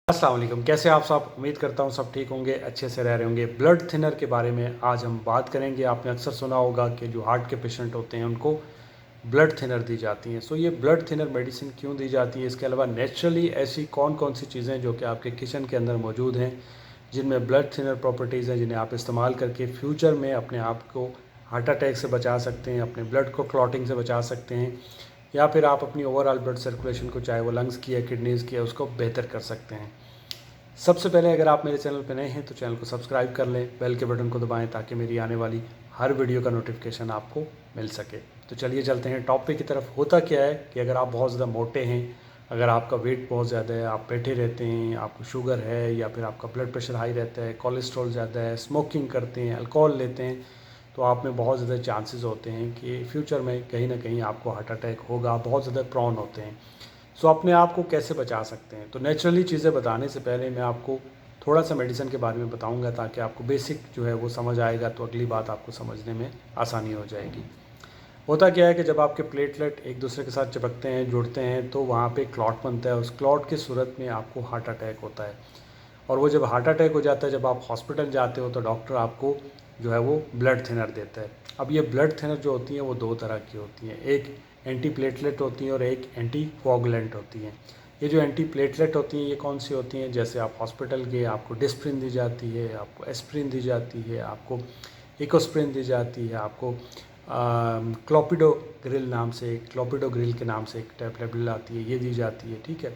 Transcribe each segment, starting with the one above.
अस्सलाम वालेकुम। कैसे आप सब? उम्मीद करता हूँ सब ठीक होंगे, अच्छे से रह रहे होंगे। ब्लड थिनर के बारे में आज हम बात करेंगे। आपने अक्सर सुना होगा कि जो हार्ट के पेशेंट होते हैं उनको ब्लड थिनर दी जाती हैं। सो ये ब्लड थिनर मेडिसिन क्यों दी जाती है? इसके अलावा नेचुरली ऐसी कौन कौन सी चीज़ें जो कि आपके किचन के अंदर मौजूद हैं जिनमें ब्लड थिनर प्रॉपर्टीज़ हैं, जिन्हें आप इस्तेमाल करके फ्यूचर में अपने आप को हार्ट अटैक से बचा सकते हैं, अपने ब्लड को क्लॉटिंग से बचा सकते हैं, या फिर आप अपनी ओवरऑल ब्लड सर्कुलेशन को, चाहे वो लंग्स की या किडनीज़ की है, उसको बेहतर कर सकते हैं। सबसे पहले अगर आप मेरे चैनल पर नए हैं तो चैनल को सब्सक्राइब कर लें, बेल के बटन को दबाएं ताकि मेरी आने वाली हर वीडियो का नोटिफिकेशन आपको मिल सके। तो चलिए चलते हैं टॉपिक की तरफ। होता क्या है कि अगर आप बहुत ज़्यादा मोटे हैं, अगर आपका वेट बहुत ज़्यादा है, आप बैठे रहते हैं, आपको शुगर है या फिर आपका ब्लड प्रेशर हाई रहता है, कोलेस्ट्रॉल ज़्यादा है, स्मोकिंग करते हैं, अल्कोहल लेते हैं, तो आप में बहुत ज़्यादा चांसेस होते हैं कि फ्यूचर में कहीं ना कहीं आपको हार्ट अटैक होगा। बहुत ज़्यादा प्रोन होते हैं। सो अपने आप को कैसे बचा सकते हैं? तो नेचुरली चीज़ें बताने से पहले मैं आपको थोड़ा सा मेडिसिन के बारे में बताऊंगा ताकि आपको बेसिक जो है वो समझ आएगा, तो अगली बात आपको समझने में आसानी हो जाएगी। होता क्या है कि जब आपके प्लेटलेट एक दूसरे के साथ चिपकते हैं, जुड़ते हैं, तो वहाँ पे क्लॉट बनता है। उस क्लॉट की सूरत में आपको हार्ट अटैक होता है। और वो जब हार्ट अटैक हो जाता है, जब आप हॉस्पिटल जाते हो तो डॉक्टर आपको जो है वो ब्लड थिनर देता है। अब ये ब्लड थिनर जो होती हैं वो दो तरह की होती हैं, एक एंटी प्लेटलेट होती हैं और एक एंटी कोआगुलेंट होती हैं। ये जो एंटी प्लेटलेट होती हैं ये कौन सी होती हैं? जैसे आप हॉस्पिटल गए, आपको डिस्प्रिन दी जाती है, आपको एस्प्रिन दी जाती है, आपको इकोस्प्रिन दी जाती है, आपको क्लोपिडो ग्रिल के नाम से एक टैबलेट आती है, ये दी जाती है। ठीक है।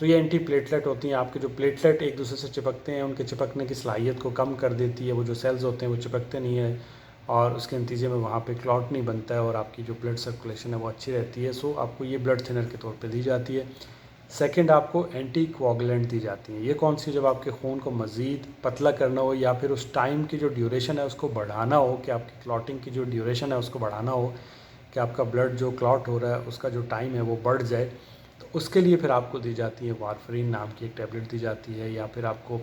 तो ये एंटी प्लेटलेट होती हैं। आपके जो प्लेटलेट एक दूसरे से चिपकते हैं, उनके चिपकने की सलाहियत को कम कर देती है। वो जो सेल्स होते हैं वो चिपकते नहीं है और उसके नतीजे में वहाँ पे क्लॉट नहीं बनता है और आपकी जो ब्लड सर्कुलेशन है वो अच्छी रहती है। सो आपको ये ब्लड थिनर के तौर पे दी जाती है। सेकंड, आपको एंटी कोआगुलेंट दी जाती है। ये कौन सी? जब आपके खून को मज़ीद पतला करना हो या फिर उस टाइम की जो ड्यूरेशन है उसको बढ़ाना हो, कि आपकी क्लॉटिंग की जो ड्यूरेशन है उसको बढ़ाना हो, कि आपका ब्लड जो क्लॉट हो रहा है उसका जो टाइम है वो बढ़ जाए, तो उसके लिए फिर आपको दी जाती है वारफरीन नाम की एक टैबलेट दी जाती है, या फिर आपको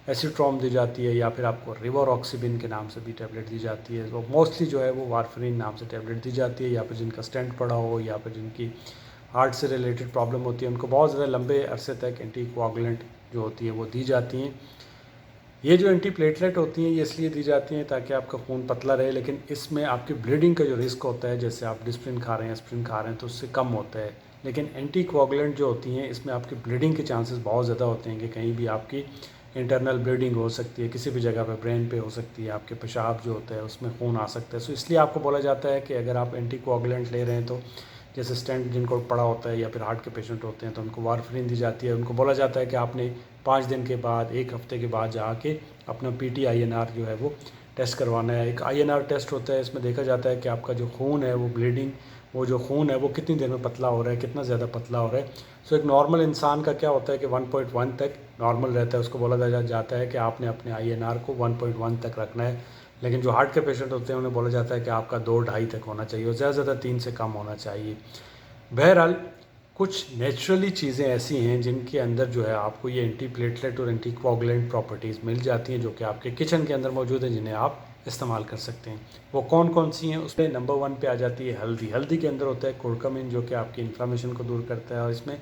एसिट्रॉम दी जाती है, या फिर आपको रिवरऑक्सीबिन के नाम से भी टैबलेट दी जाती है। तो मोस्टली जो है वो वारफरीन नाम से टैबलेट दी जाती है, या फिर जिनका स्टेंट पड़ा हो या फिर जिनकी हार्ट से रिलेटेड प्रॉब्लम होती है उनको बहुत ज़्यादा लंबे अरसे तक एंटी कोआगुलेंट जो होती है वो दी जाती हैं। ये जो एंटी प्लेटलेट होती हैं ये इसलिए दी जाती हैं ताकि आपका खून पतला रहे, लेकिन इसमें आपकी ब्लीडिंग का जो रिस्क होता है, जैसे आप डिस्प्रिन खा रहे हैं, एस्प्रिन खा रहे हैं, तो उससे कम होता है। लेकिन एंटी कोआगुलेंट जो होती हैं इसमें आपकी ब्लीडिंग के चांसेस बहुत ज़्यादा होते हैं कि कहीं भी आपकी इंटरनल ब्लीडिंग हो सकती है, किसी भी जगह पर ब्रेन पे हो सकती है, आपके पेशाब जो होता है उसमें खून आ सकता है। सो इसलिए आपको बोला जाता है कि अगर आप एंटी कोआगुलेंट ले रहे हैं तो जैसे स्टेंट जिनको पड़ा होता है या फिर हार्ट के पेशेंट होते हैं तो उनको वारफरीन दी जाती है। उनको बोला जाता है कि आपने 5 दिन के बाद, 1 हफ्ते के बाद जाके अपना PTINR जो है वो टेस्ट करवाना है। एक INR टेस्ट होता है, इसमें देखा जाता है कि आपका जो खून है वो ब्लीडिंग, वो जो खून है वो कितनी देर में पतला हो रहा है, कितना ज़्यादा पतला हो रहा है। सो एक नॉर्मल इंसान का क्या होता है कि 1.1 तक नॉर्मल रहता है, उसको बोला जाता है कि आपने अपने INR को 1.1 तक रखना है। लेकिन जो हार्ट के पेशेंट होते हैं उन्हें बोला जाता है कि आपका 2-2.5 तक होना चाहिए और ज़्यादा से ज़्यादा 3 से कम होना चाहिए। बहरहाल कुछ नेचुरली चीज़ें ऐसी हैं जिनके अंदर जो है आपको ये एंटी प्लेटलेट और एंटी कोआगुलेंट प्रॉपर्टीज़ मिल जाती हैं जो कि आपके किचन के अंदर मौजूद हैं, जिन्हें आप इस्तेमाल कर सकते हैं। वो कौन कौन सी हैं? उसमें नंबर 1 पे आ जाती है हल्दी। हल्दी के अंदर होता है कुरकुमिन जो कि आपकी इन्फ्लामेशन को दूर करता है और इसमें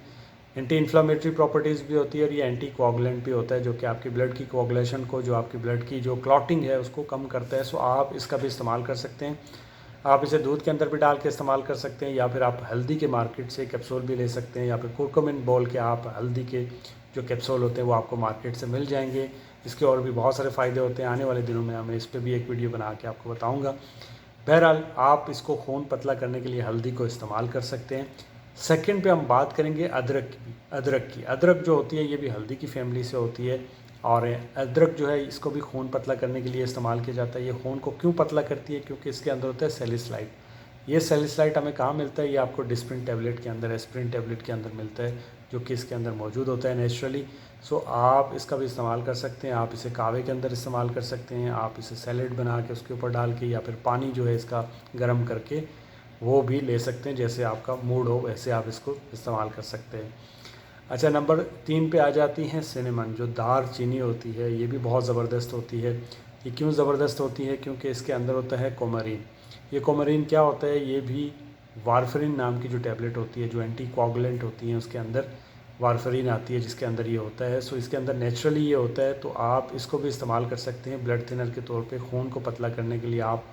एंटी इन्फ्लामेटरी प्रॉपर्टीज़ भी होती है और ये एंटी कोआगुलेंट भी होता है जो कि आपकी ब्लड की कोआगुलेशन को, जो आपकी ब्लड की जो क्लॉटिंग है उसको कम करता है। सो आप इसका भी इस्तेमाल कर सकते हैं। आप इसे दूध के अंदर भी डाल के इस्तेमाल कर सकते हैं, या फिर आप हल्दी के मार्केट से कैप्सूल भी ले सकते हैं, या फिर कुरकुमिन बोल के आप हल्दी के जो कैप्सूल होते हैं वो आपको मार्केट से मिल जाएंगे। इसके और भी बहुत सारे फ़ायदे होते हैं। आने वाले दिनों में मैं इस पर भी एक वीडियो बना के आपको बताऊँगा। बहरहाल आप इसको खून पतला करने के लिए हल्दी को इस्तेमाल कर सकते हैं। सेकंड पे हम बात करेंगे अदरक की। अदरक जो होती है ये भी हल्दी की फैमिली से होती है और अदरक जो है इसको भी खून पतला करने के लिए इस्तेमाल किया जाता है। ये खून को क्यों पतला करती है? क्योंकि इसके अंदर होता है सैलिसाइलाइड। ये सैलिसाइलाइड हमें कहाँ मिलता है? ये आपको डिस्प्रिन टैबलेट के अंदर, एस्प्रिन टैबलेट के अंदर मिलता है जो कि इसके अंदर मौजूद होता है नेचुरली। सो आप इसका भी इस्तेमाल कर सकते हैं। आप इसे कहवे के अंदर इस्तेमाल कर सकते हैं, आप इसे सैलेड बना के उसके ऊपर डाल के, या फिर पानी जो है इसका गर्म करके वो भी ले सकते हैं। जैसे आपका मूड हो वैसे आप इसको इस्तेमाल कर सकते हैं। अच्छा, नंबर 3 पे आ जाती हैं सिनेमन। जो दार चीनी होती है ये भी बहुत ज़बरदस्त होती है। ये क्यों ज़बरदस्त होती है? क्योंकि इसके अंदर होता है कोमरीन। ये कोमरीन क्या होता है? ये भी वारफरिन नाम की जो टैबलेट होती है, जो एंटी कोआगुलेंट होती हैं उसके अंदर, वारफरीन आती है जिसके अंदर ये होता है। सो इसके अंदर नेचुरली ये होता है, तो आप इसको भी इस्तेमाल कर सकते हैं ब्लड थिनर के तौर पे। खून को पतला करने के लिए आप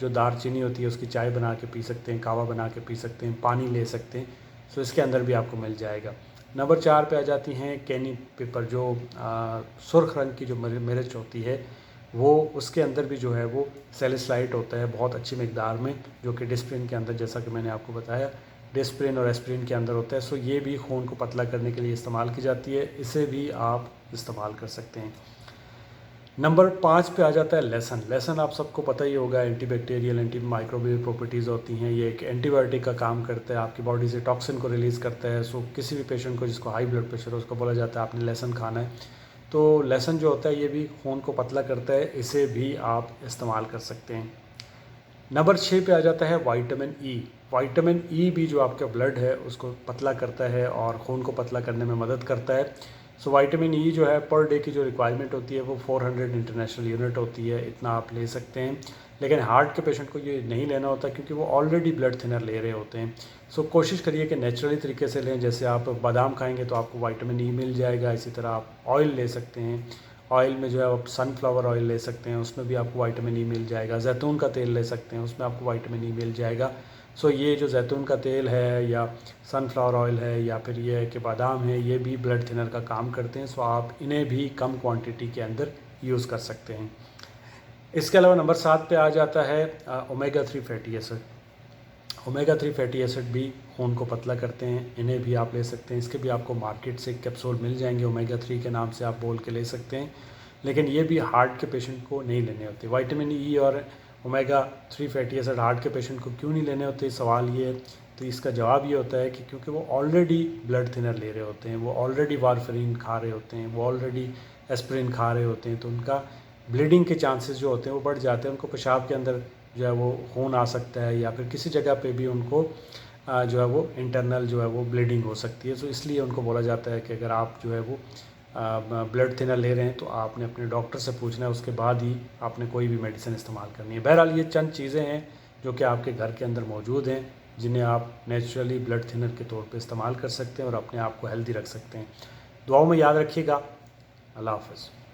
जो दारचीनी होती है उसकी चाय बना के पी सकते हैं, कावा बना के पी सकते हैं, पानी ले सकते हैं। सो इसके अंदर भी आपको मिल जाएगा। नंबर 4 पे आ जाती हैं कैनी पेपर, जो सुर्ख रंग की जो मिर्च होती है वो, उसके अंदर भी जो है वो सैलिसाइलाइट होता है बहुत अच्छी मकदार में, जो कि डिस्प्रिन के अंदर, जैसा कि मैंने आपको बताया, डिस्प्रिन और एस्प्रिन के अंदर होता है। सो ये भी खून को पतला करने के लिए इस्तेमाल की जाती है, इसे भी आप इस्तेमाल कर सकते हैं। नंबर 5 पे आ जाता है लहसुन। लहसुन आप सबको पता ही होगा, एंटीबैक्टीरियल, एंटी माइक्रोबियल प्रॉपर्टीज़ होती हैं। ये एक एंटीबायोटिक का काम करता है, आपकी बॉडी से टॉक्सिन को रिलीज़ करता है। सो किसी भी पेशेंट को जिसको हाई ब्लड प्रेशर है उसको बोला जाता है आपने लहसुन खाना है। तो लहसुन जो होता है ये भी खून को पतला करता है, इसे भी आप इस्तेमाल कर सकते हैं। नंबर 6 पे आ जाता है विटामिन ई। विटामिन ई भी जो आपका ब्लड है उसको पतला करता है और खून को पतला करने में मदद करता है। सो विटामिन ई जो है पर डे की जो रिक्वायरमेंट होती है वो 400 इंटरनेशनल यूनिट होती है, इतना आप ले सकते हैं। लेकिन हार्ट के पेशेंट को ये नहीं लेना होता क्योंकि वो ऑलरेडी ब्लड थिनर ले रहे होते हैं। सो कोशिश करिए कि नेचुरली तरीके से लें। जैसे आप बादाम खाएंगे तो आपको विटामिन ई मिल जाएगा। इसी तरह आप ऑयल ले सकते हैं, ऑयल में जो है आप सनफ्लावर ऑयल ले सकते हैं, उसमें भी आपको विटामिन ई मिल जाएगा। जैतून का तेल ले सकते हैं, उसमें आपको विटामिन ई मिल जाएगा। सो ये जो जैतून का तेल है या सनफ्लावर ऑयल है या फिर ये है कि बादाम है, ये भी ब्लड थिनर का काम करते हैं। सो आप इन्हें भी कम क्वांटिटी के अंदर यूज़ कर सकते हैं। इसके अलावा नंबर 7 पे आ जाता है omega 3 fatty acid. Omega 3 fatty acid भी खून को पतला करते हैं, इन्हें भी आप ले सकते हैं। इसके भी आपको मार्केट से कैप्सूल मिल जाएंगे, ओमेगा 3 के नाम से आप बोल के ले सकते हैं। लेकिन ये भी हार्ट के पेशेंट को नहीं लेने होते। विटामिन ई और ओमेगा 3 फैटी एसिड हार्ट के पेशेंट को क्यों नहीं लेने होते, सवाल ये है। तो इसका जवाब ये होता है कि क्योंकि वो ऑलरेडी ब्लड थिनर ले रहे होते हैं, वो ऑलरेडी वारफरीन खा रहे होते हैं, वो ऑलरेडी एस्प्रिन खा रहे होते हैं, तो उनका ब्लीडिंग के चांसेस जो होते हैं वो बढ़ जाते हैं। उनको पेशाब के अंदर जो है वो खून आ सकता है या फिर किसी जगह पे भी उनको जो है वो इंटरनल जो है वो ब्लीडिंग हो सकती है। तो इसलिए उनको बोला जाता है कि अगर आप जो है वो ब्लड थिनर ले रहे हैं तो आपने अपने डॉक्टर से पूछना है, उसके बाद ही आपने कोई भी मेडिसिन इस्तेमाल करनी है। बहरहाल ये चंद चीज़ें हैं जो कि आपके घर के अंदर मौजूद हैं, जिन्हें आप नेचुरली ब्लड थिनर के तौर पे इस्तेमाल कर सकते हैं और अपने आप को हेल्दी रख सकते हैं। दुआओं में याद रखिएगा। अल्लाह हाफ़िज़।